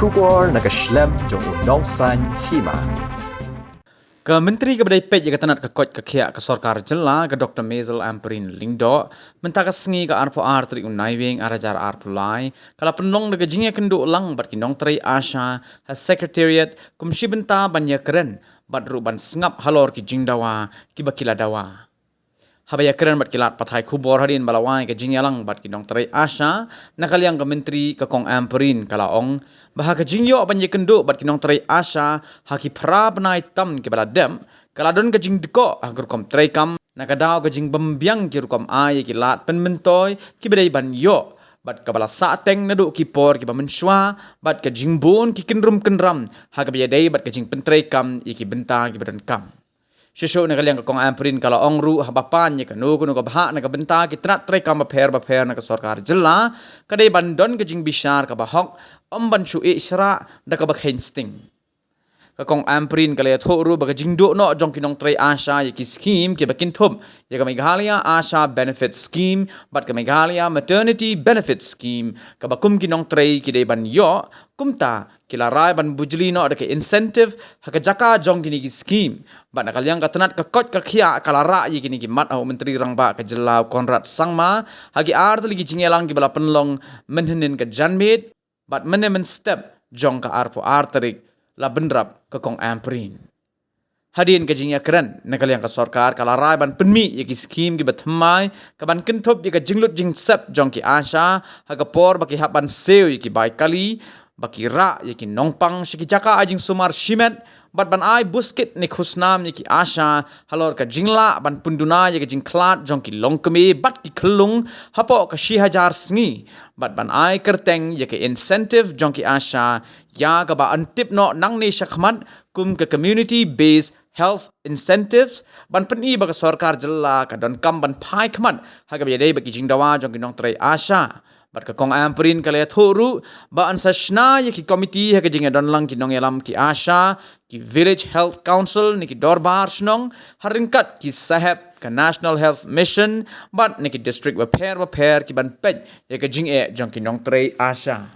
Shubor nakaslem jong udongsan hima. Ke Menteri Kebudayaan Pej yang ketanat ke kot ke kiak ke sorkar jela ke Dr. Mazel Amperin Lingdo mentaka sengi ke arpo artrik unaiving arajar arpulai kala penong de jingnya kendo lang bat kinong trai asha ha secretariat kumshi benta banya keren bat ruban sengap halor ki jingdawa ki bakila dawa. Habaya keren bat kilat pathai kubor hadin balawai ke jingyalang bat kinong trai asha nakaliang ke menteri ke kong Amperin kala ong bah ke jingyo banya kendo bat kinong trai asha haki pra benai tam ke baladem kala don ke jing deko agur kom trai kam nakadao ke jing bembiang ki rukom ai ki lat pen mentoy ki bedai ban yo bat kabala sateng nadu ki por ki bamenswa bat ke jing bon ki kenram ha ke bedai bat ke jing pentrai kam iki benta ki badan kam. Shisho na kaliang kong Amperin kala ongru habapan ya kanu kuno ka baha na kabenta ki trat tre kam baper na ka sarkar jela kadai bandon ke jing bishar ka bahok omban shu isra da ka bak hensting ka kong Amperin kala thoru baga jing do no jong kinong tre asha ya ki scheme ki bakin thum ya ka Meghalaya asha benefit scheme bat ka Meghalaya maternity benefit scheme ka bakum kinong tre ki dei ban yo kumta kila rai ban bujli no ada ke incentive haka jaka jong kini ki scheme bat nakaliang katanat ka kot ka khia kala ra yi kini ki mat au menteri rangba ka jelau Konrad Sangma hagi art lagi jingelang ki bala penlong menhenin ka janmit bat menemen step jong ka arpo arterik la bendrap ka kong Amperin. Hadin ka jingya keren nakaliang ka sarkar kala rai ban penmi yi ki scheme ki batmai ka ban kentop yi ka jinglut jing sep jong ki asha haka por baki haban seo yi ki bai kali baki ra yaki nongpang shiki jaka ajing sumar shimet bat ban ai buskit ni khusnam yaki asha halor ka jingla ban punduna yaki jing klat jong ki longkeme bat ki klung hapo ka 1000 sngi bat ban ai kerteng yaki incentive jong ki asha ya ka ba antip no nang ni shakmat kum ka community based health incentives ban peni ba ka sarkar jella ka don kam ban phai khmat ha ka be dei ba ki jingdawa jong ki nong trai asha bat ka kong Amperin kala thoru ba ansa shna ye ki committee ha ka jinga don lang ki nong yalam ki asha ki village health council ni ki dorbar snong haringkat ki sahab ka national health mission bat ni ki district repair ki ban pej ye ka jing e jong ki nong trai asha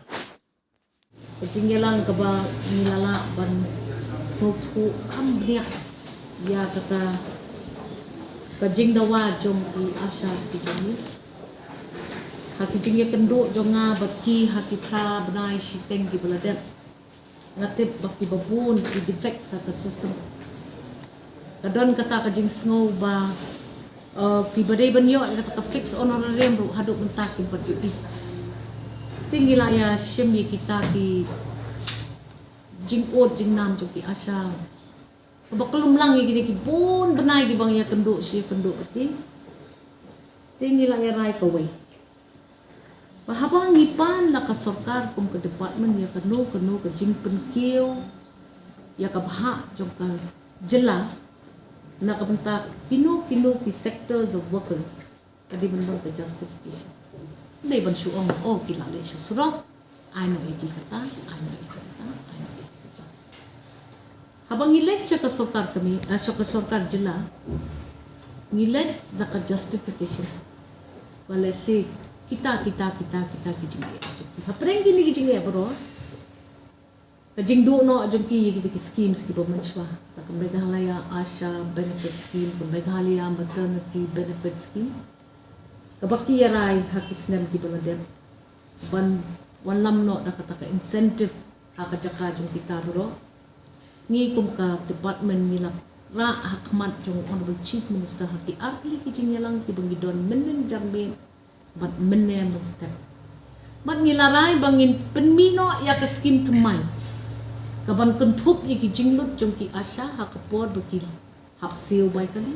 Kejinggelang ka ba nilala ban sotu kambria ya kata kajing dawa jong ki asha speaking haki jingya kendo jonga baki haki pra benai shiteng ki beladet ngatip baki babun ki defect sa ka system kadon kata kajing snow ba ki badai banyo kata ka fix honorarium ru haduk mentak ki patuti tinggi la ya shemi kita ki jing ot jing nam jo ki asha bakalum lang yi ki bun benai ki bang ya kendo shi kendo ti tinggi la ya rai kawai Bahabang ngipan la ka sarkar kum ke department ya kanu ke jing penkiu ya ka baha jong ka jela na ka benta kino ki sectors of workers tadi benda the justification dai ban su oh kila le su surok ano iki kata habang ngilek cha ka sarkar kami asyo ka sarkar jela ngilek da ka justification wala si kita kijing hapreng gini kijing ya bro kajing do no ajong ki kita ki schemes ki pamanswa ta Meghalaya asha benefit scheme Meghalaya maternity benefit scheme kabakti yarai hakisnem ki pamadem ban walam no nakata ka incentive hakajaka jong kita bro ni kum ka department nila ra hakmat jong honorable chief minister haki arli kijing yalang ki bangidon menen jarbe but menem step mat nilarai bangin penmino ya ke skim temai kaban kentup ye ki jinglut jong ki asha hakapor baki hapsil bai kali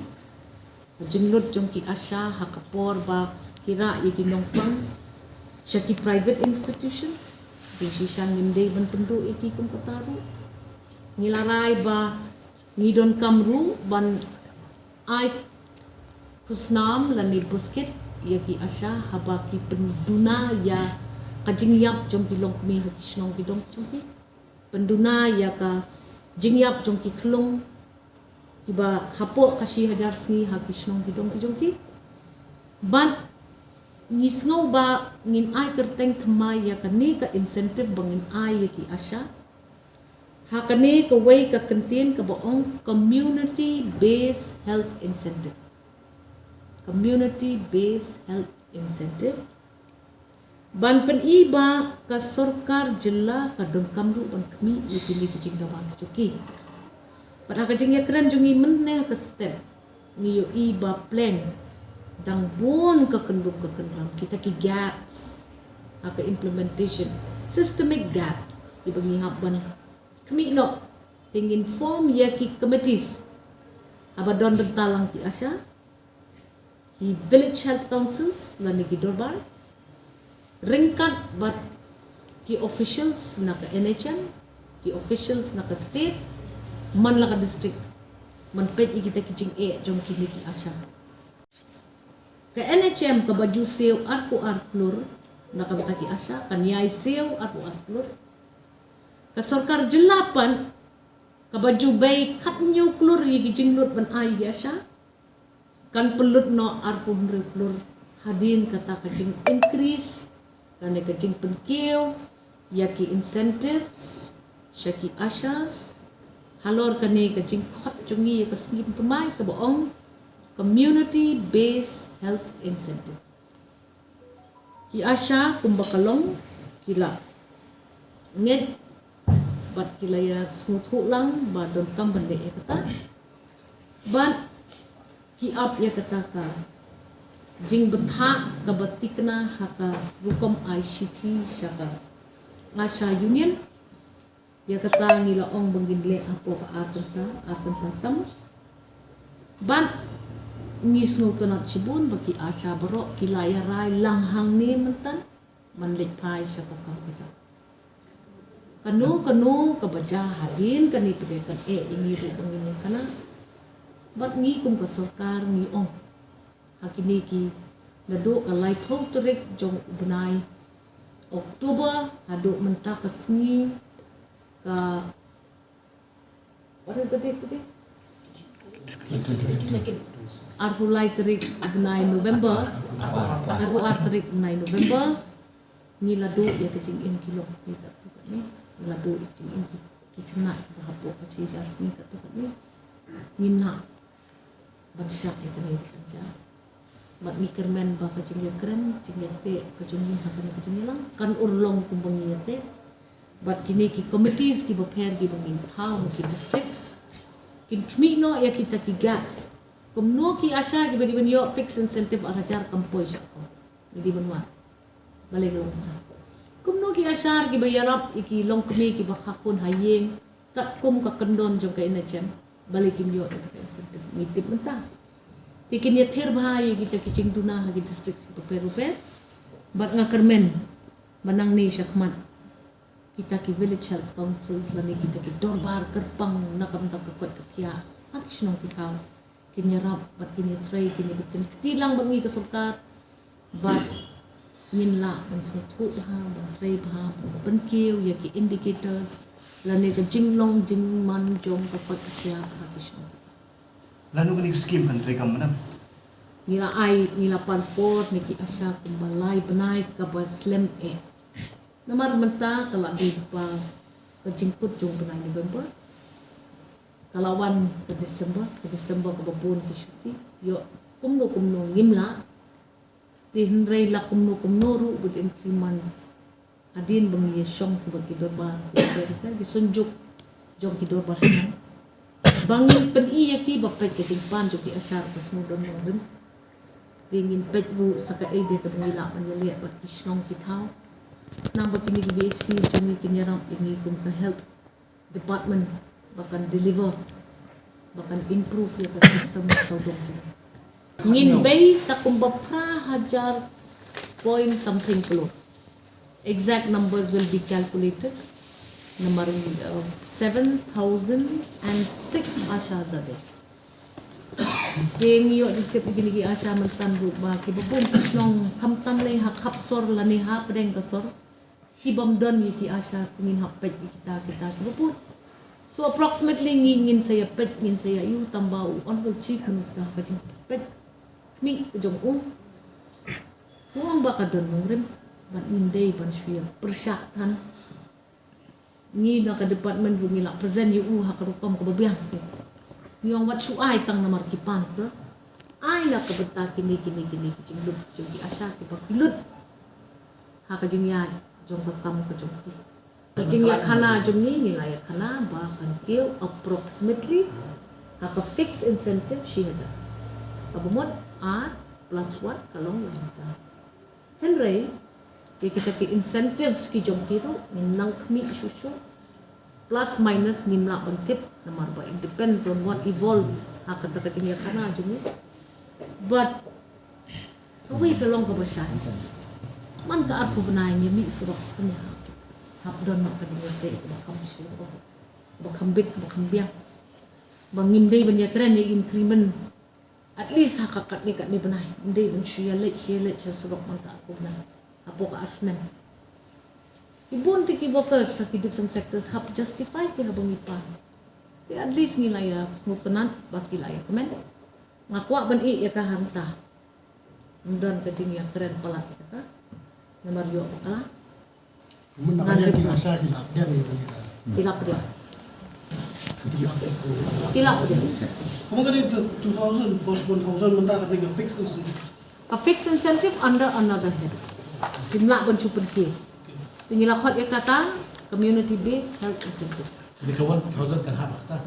jinglut jong ki asha hakapor ba kira ye ki nongpang syaki private institution decision ngindai ban pendu ye ki kum kataru nilarai ba ngidon kamru ban ai kusnam lani buskit yaki asha habaki penduna ya kajing yap jong ki long mi haki snong ki dong jong ki penduna ya ka jing yap jong ki klong iba hapo kashi hajar si haki snong ki dong ki ban Ngisngau ba ngin ai kerteng thmai ya kani ka incentive bangin ai ya ki asha. Ha kani ka way ka kantin ka baong community based health incentive. Community based health incentive. Ban pen iba ka sarkar jilla ka don kamru ban kami ipili kijing dawan cuki. Pada kajing ya keren jungi menne ka step ngiyo iba plan dang bon ka kendung kita ki gaps ka implementation systemic gaps iba ngihap ban kami no ting inform ya ki committees aba don bentalang ki asya ki village health councils lani ki dorbar ringkat bat ki officials na ka NHM ki officials na ka state man la ka district man pet kita kijing jom kini ki asya ka NHM ka baju sew arku arklur na ka ki asya kan yai sew arku arklur ka sarkar jelapan ka baju bay kat nyu klur yi kijing lut ban ai ki asya kan pelut no arku klur hadin kata kijing increase dan kijing penkiu yaki incentives syaki asyas halor kani kijing khot jungi ka sngim temai ka boong community based health incentives ki asya kumbakalong kila nged bat kila ya smuthu lang ba don kam bande kata bat ki up ya kata ka jing betha ka batikna haka rukom ICT syaka ngasya union ya kata ngila ong bangginle apo ka atenta tam ban ngisngu tanat sibun baki asya baro kilaya rai langhang ni mentan manlik pai syaka kam kaja kanu ka baja hadin kani pedekan ini ru bangin kana bat ngi kum ka sarkar ngi ong hakini ki nado ka lai phau terik jong benai Oktober hado menta kasni ka what is the date today? Arhulai terik benai November arhu ar terik benai November ni lado ya kecing in kilo ni kat tu kat ni lado ya kecing in ki kena ki hapo ka ci jas ni kat tu kat ni ngimna bansyak ya kani kerja mat mikermen ba kecing ya keren kecing ya te kecing ni ha kani kecing lang kan urlong kumbangi ya te bat kini ki committees ki prepare ki bangin town ki districts kin kmi no ya kita ki gaps kumno ki asya ki badi yo fix incentive arajar kampoy siya ko hindi banwa balik long ta kumno ki asar ki bayarap iki long kmi ki bakakun hayeng tat kum ka kendon jong ka NHM balik kim yo ita ka incentive mitip menta tikin ya ther bahaya kita ki cingduna ha ki district ki prepare bat ngakermen manang ni siya kmat kita ki village health councils lani kita ki dorbar kerpang nakam tak kuat kekya action ki kaw kinyarap bat kini tray kini bitin ketilang bangi ka sarkar bat ninla ban suthu ha ban tray ha ban kiu ya ki indicators lani ka jinglong jingman jong ka kuat kekya action Lalu kini scheme kan tray kam manam nila ai nila panport niki asya kumbalai benai ka ba slim namar menta kalau di pa kejingkut jong benai November kalawan ke Desember ke babon ki syuti yo kumno ngimla tinrei la kumno ru within 3 months adin bangi syong sebagai dorbar kan disunjuk jong ki dorbar sana bangi pen iya ki bapai kejingpan jong ki asyar pasmudon ngem tingin petru saka ide ka bangila panjali pat ki syong ki thau nang begini di BHC jungi kinyaram ini kum ke health department bahkan deliver bahkan improve ya ke sistem saudong jungi ngin bay sa kumbapra hajar point something below exact numbers will be calculated number 7,006 asya zade Dengi yo dikit begini ki asya mentan rupa ki babon kisnong kamtam le ha kapsor lani ha pedeng kasor ki bamdon ki asya tingin ha pet kita babon so approximately ngin saya pet ngin saya yu tambah honorable chief minister kajing pet kmi jong Huang baka don mungrim ban indai ban syia persyatan ni nak ke department bungi lah present you hakarukam ke babiang ni orang wat suai tang namar kipan se ai nak ke beta kini kicing lut jadi asa ke papilut ha ka jing ya jong ka kam ke jong ki kicing ya khana jong ni nilai ya khana ba kan keu approximately ha ka fix incentive shi hata abumot r plus 1 kalong lah macam Henry kita ke incentives ki jong kiro nang kmi susu plus minus nimla on tip namar ba it depends on what evolves ha kata kicing ya khana jong ni but away ka long ka basya man ka aku benai ni mi surah punya hap don mak kajing te ba kam syuruh ba kambit ba kambiang bangim dei banya keren ni increment at least hakakat ni kat ni benai dei ben syia let surah man ka aku benai apo ka asnan ibon tiki workers sa different sectors hap justify ti habang ipan at least nilai ya ngutenan baki laya komen ngakwa ban i ya ka hanta don kajing ya keren pelat kata nomor yo kala Mun nakaya ki asa hilap dia ni begitu. tilap dia Kamu kan itu 2000 post 1000 mentah katanya fixed incentive. a fixed incentive under another head jumlah ban chupen ki tinggal khot ya kata community based health incentives Jadi kawan 1000 kan hak tak.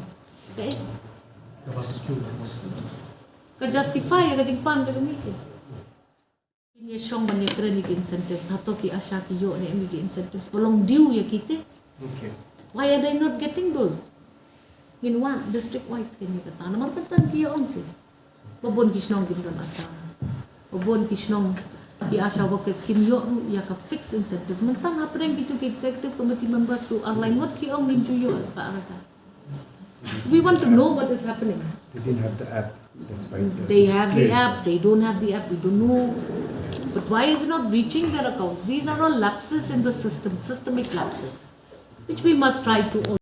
okay Dapat skill. ka justify ya kajing pan ka ni ini syong ban ya keren ni incentives satu ki asya ki yo ni mi incentives belum due ya kita Okay. why are they not getting those in one district wise kini kata nomor petan ki on ke babon kisnong gindan asa babon kisnong ki asa workers kim yo ya ka fix incentive mentang apa yang gitu ke executive committee members ru online what ki on lim yo ka araja we want to know what is happening. They didn't have the app. That's why They have the app, they don't have the app, we don't know. But why is it not reaching their accounts? These are all lapses in the system, systemic lapses, which we must try to